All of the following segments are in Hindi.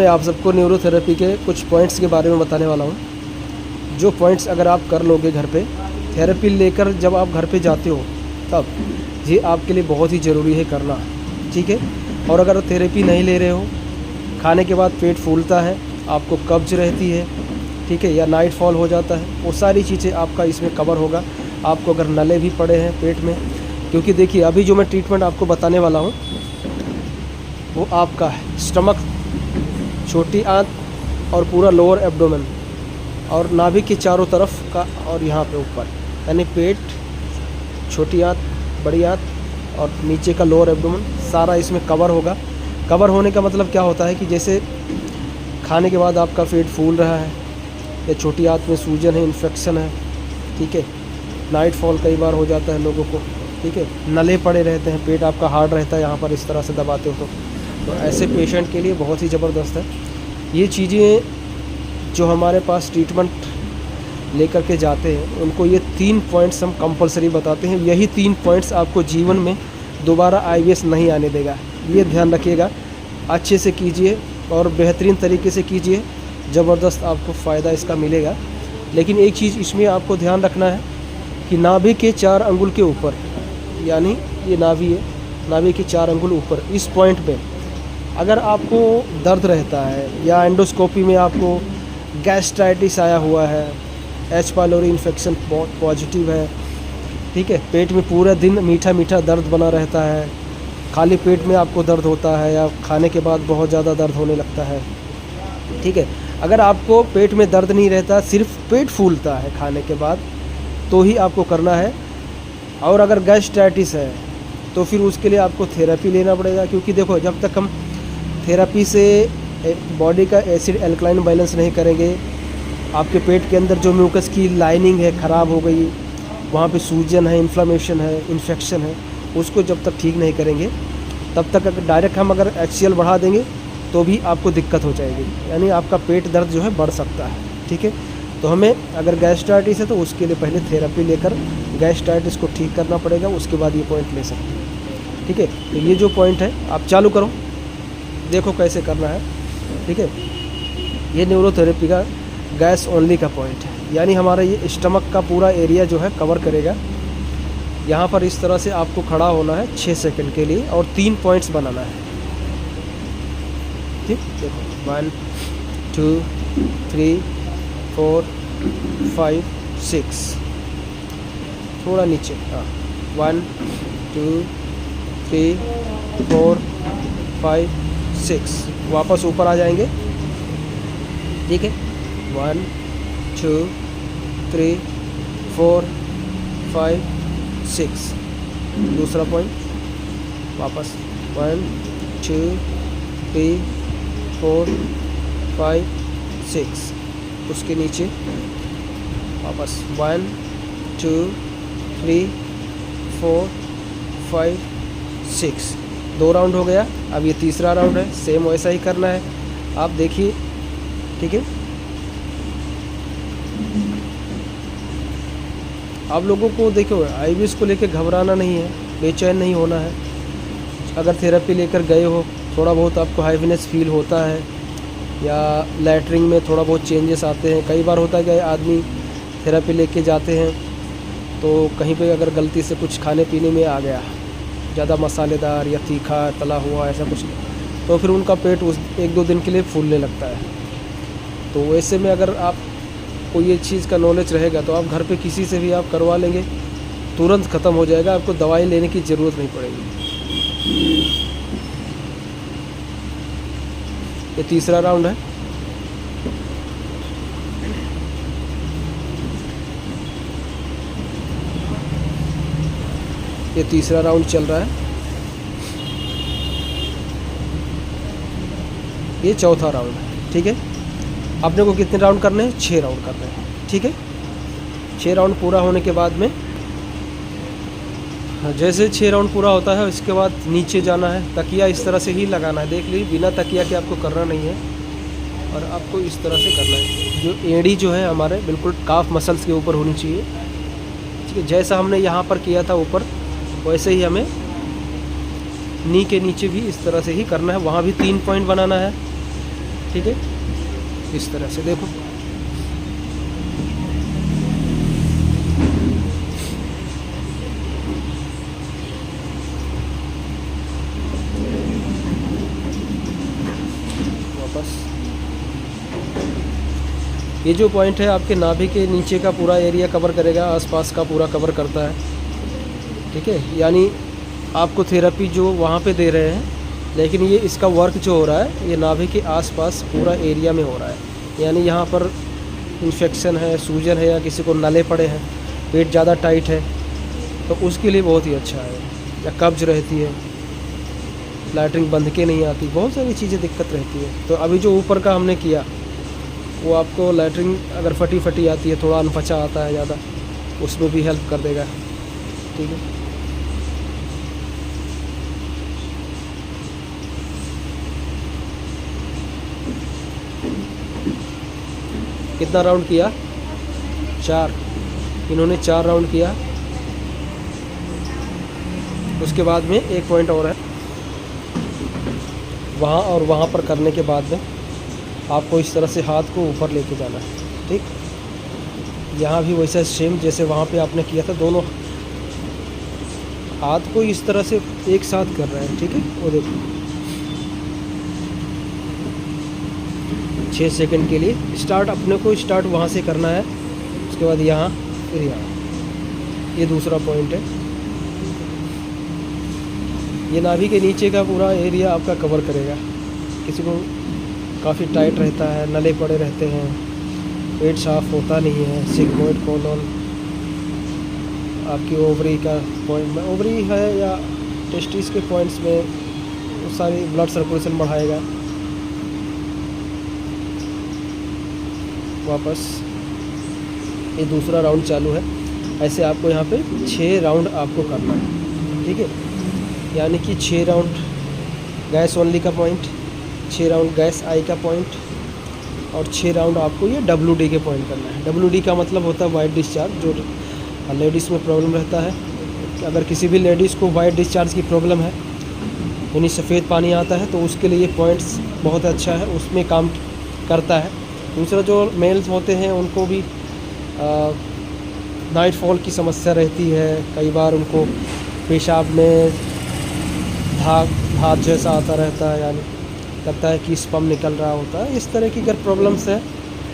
मैं आप सबको न्यूरोथेरेपी के कुछ पॉइंट्स के बारे में बताने वाला हूँ, जो पॉइंट्स अगर आप कर लोगे घर पे, थेरेपी लेकर जब आप घर पे जाते हो तब ये आपके लिए बहुत ही ज़रूरी है करना, ठीक है। और अगर थेरेपी नहीं ले रहे हो, खाने के बाद पेट फूलता है, आपको कब्ज रहती है, ठीक है, या नाइट फॉल हो जाता है, वो सारी चीज़ें आपका इसमें कवर होगा। आपको अगर नले भी पड़े हैं पेट में, क्योंकि देखिए अभी जो मैं ट्रीटमेंट आपको बताने वाला हूँ वो आपका है स्टमक, छोटी आंत और पूरा लोअर एब्डोमेन और नाभि के चारों तरफ का और यहाँ पे ऊपर, यानी पेट, छोटी आंत, बड़ी आंत और नीचे का लोअर एब्डोमेन सारा इसमें कवर होगा। कवर होने का मतलब क्या होता है कि जैसे खाने के बाद आपका पेट फूल रहा है या छोटी आंत में सूजन है, इन्फेक्शन है, ठीक है, नाइट फॉल कई बार हो जाता है लोगों को, ठीक है, नले पड़े रहते हैं, पेट आपका हार्ड रहता है यहाँ पर इस तरह से दबाते हो तो ऐसे पेशेंट के लिए बहुत ही ज़बरदस्त है ये चीज़ें। जो हमारे पास ट्रीटमेंट लेकर के जाते हैं उनको ये 3 पॉइंट्स हम कंपलसरी बताते हैं। यही 3 पॉइंट्स आपको जीवन में दोबारा IBS नहीं आने देगा, ये ध्यान रखिएगा। अच्छे से कीजिए और बेहतरीन तरीके से कीजिए, ज़बरदस्त आपको फ़ायदा इसका मिलेगा। लेकिन एक चीज़ इसमें आपको ध्यान रखना है कि नाभि के 4 अंगुल के ऊपर, यानी ये नाभि है, नाभि के 4 अंगुल ऊपर इस पॉइंट पे अगर आपको दर्द रहता है या एंडोस्कोपी में आपको गैस्ट्राइटिस आया हुआ है, एच पाइलोरी इन्फेक्शन पॉजिटिव है, ठीक है, पेट में पूरा दिन मीठा मीठा दर्द बना रहता है, खाली पेट में आपको दर्द होता है या खाने के बाद बहुत ज़्यादा दर्द होने लगता है, ठीक है, अगर आपको पेट में दर्द नहीं रहता, सिर्फ पेट फूलता है खाने के बाद, तो ही आपको करना है। और अगर गैस्ट्राइटिस है तो फिर उसके लिए आपको थेरेपी लेना पड़ेगा, क्योंकि देखो जब तक हम थेरेपी से बॉडी का एसिड एल्कलाइन बैलेंस नहीं करेंगे, आपके पेट के अंदर जो म्यूकस की लाइनिंग है ख़राब हो गई, वहाँ पे सूजन है, इन्फ्लेमेशन है, इन्फेक्शन है, उसको जब तक ठीक नहीं करेंगे तब तक अगर डायरेक्ट हम अगर HCl बढ़ा देंगे तो भी आपको दिक्कत हो जाएगी, यानी आपका पेट दर्द जो है बढ़ सकता है, ठीक है। तो हमें अगर गैस्ट्राइटिस है तो उसके लिए पहले थेरेपी लेकर गैस्ट्राइटिस को ठीक करना पड़ेगा, उसके बाद ये पॉइंट ले सकते हैं, ठीक है। तो ये जो पॉइंट है आप चालू करो, देखो कैसे करना है, ठीक है। ये न्यूरोथेरेपी का गैस ओनली का पॉइंट है, यानी हमारा ये स्टमक का पूरा एरिया जो है कवर करेगा। यहाँ पर इस तरह से आपको खड़ा होना है 6 सेकंड के लिए और 3 पॉइंट्स बनाना है, ठीक। देखो 1 2 3 4 5 6, थोड़ा नीचे, हाँ 1 2 3 4 5 6, वापस ऊपर आ जाएंगे, ठीक है। 1 2 3 4 5 6, दूसरा पॉइंट वापस 1 2 3 4 5 6, उसके नीचे वापस 1 2 3 4 5 6, 2 राउंड हो गया। अब ये तीसरा राउंड है, सेम वैसा ही करना है, आप देखिए, ठीक है। आप लोगों को देखो IBS को लेकर घबराना नहीं है, बेचैन नहीं होना है। अगर थेरेपी लेकर गए हो, थोड़ा बहुत आपको हैवीनेस फील होता है या लैटरिंग में थोड़ा बहुत चेंजेस आते हैं, कई बार होता है कि आदमी थेरेपी लेके जाते हैं तो कहीं पे अगर गलती से कुछ खाने पीने में आ गया, ज़्यादा मसालेदार या तीखा तला हुआ ऐसा कुछ, तो फिर उनका पेट उस 1-2 दिन के लिए फूलने लगता है। तो वैसे में अगर आपको ये चीज़ का नॉलेज रहेगा तो आप घर पे किसी से भी आप करवा लेंगे, तुरंत ख़त्म हो जाएगा, आपको दवाई लेने की ज़रूरत नहीं पड़ेगी। ये तीसरा राउंड है, ये तीसरा राउंड चल रहा है, ये चौथा राउंड है, ठीक है। आपने को कितने राउंड करने हैं? 6 राउंड करने हैं, ठीक है। 6 राउंड पूरा होने के बाद में जैसे 6 राउंड पूरा होता है उसके बाद नीचे जाना है, तकिया इस तरह से ही लगाना है, देख लीजिए बिना तकिया के आपको करना नहीं है और आपको इस तरह से करना है। जो एड़ी जो है हमारे बिल्कुल काफ मसल्स के ऊपर होनी चाहिए, ठीक है। जैसा हमने यहाँ पर किया था ऊपर, वैसे ही हमें नी के नीचे भी इस तरह से ही करना है। वहाँ भी 3 पॉइंट बनाना है, ठीक है, इस तरह से देखो। वापस ये जो पॉइंट है आपके नाभि के नीचे का पूरा एरिया कवर करेगा, आसपास का पूरा कवर करता है, ठीक है। यानी आपको थेरेपी जो वहाँ पे दे रहे हैं, लेकिन ये इसका वर्क जो हो रहा है ये नाभि के आसपास पूरा एरिया में हो रहा है। यानी यहाँ पर इन्फेक्शन है, सूजन है, या किसी को नले पड़े हैं, पेट ज़्यादा टाइट है, तो उसके लिए बहुत ही अच्छा है। या कब्ज रहती है, लैट्रिन बंध के नहीं आती, बहुत सारी चीज़ें दिक्कत रहती है। तो अभी जो ऊपर का हमने किया वो आपको लैट्रिन अगर फटी आती है, थोड़ा अनपचा आता है ज़्यादा, उसमें भी हेल्प कर देगा, ठीक है। कितना राउंड किया? 4। इन्होंने 4 राउंड किया। उसके बाद में एक पॉइंट और है, वहाँ और वहाँ पर करने के बाद में आपको इस तरह से हाथ को ऊपर लेके जाना है, ठीक। यहाँ भी वैसा सेम जैसे वहाँ पे आपने किया था, दोनों हाथ को इस तरह से एक साथ कर रहे हैं, ठीक है। वो देखो 6 सेकंड के लिए स्टार्ट, अपने को स्टार्ट वहाँ से करना है। उसके बाद यहाँ, फिर यहाँ। ये दूसरा पॉइंट है। ये नाभि के नीचे का पूरा एरिया आपका कवर करेगा। किसी को काफ़ी टाइट रहता है, नले पड़े रहते हैं, पेट साफ होता नहीं है, सिग्मोइड कोलोन, आपकी ओवरी का पॉइंट में, ओवरी है या टेस्टिस के पॉइंट्स में वो सारी ब्लड सर्कुलेशन बढ़ाएगा। वापस ये दूसरा राउंड चालू है। ऐसे आपको यहाँ पे 6 राउंड आपको करना है, ठीक है। यानी कि 6 राउंड गैस ओनली का पॉइंट, 6 राउंड गैस आई का पॉइंट, और 6 राउंड आपको ये WD के पॉइंट करना है। WD का मतलब होता है वाइट डिस्चार्ज, जो लेडीज़ में प्रॉब्लम रहता है। अगर किसी भी लेडीज़ को वाइट डिस्चार्ज की प्रॉब्लम है, यानी सफ़ेद पानी आता है, तो उसके लिए ये पॉइंट्स बहुत अच्छा है, उसमें काम करता है। दूसरा जो मेल्स होते हैं उनको भी नाइट फॉल की समस्या रहती है, कई बार उनको पेशाब में धात जैसा आता रहता है, यानी लगता है कि स्पम निकल रहा होता है। इस तरह की अगर प्रॉब्लम्स है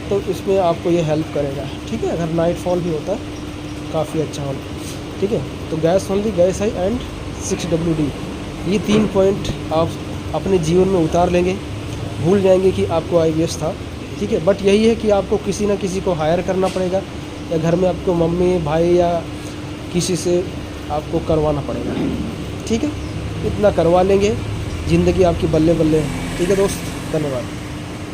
तो इसमें आपको ये हेल्प करेगा, ठीक है। अगर नाइट फॉल भी होता है काफ़ी अच्छा होगा, ठीक है। तो gas only, gas I and 6WD, ये 3 पॉइंट आप अपने जीवन में उतार लेंगे, भूल जाएंगे कि आपको IBS था, ठीक है। बट यही है कि आपको किसी ना किसी को हायर करना पड़ेगा, या घर में आपको मम्मी भाई या किसी से आपको करवाना पड़ेगा, ठीक है। इतना करवा लेंगे, ज़िंदगी आपकी बल्ले बल्ले है, ठीक है दोस्त। धन्यवाद।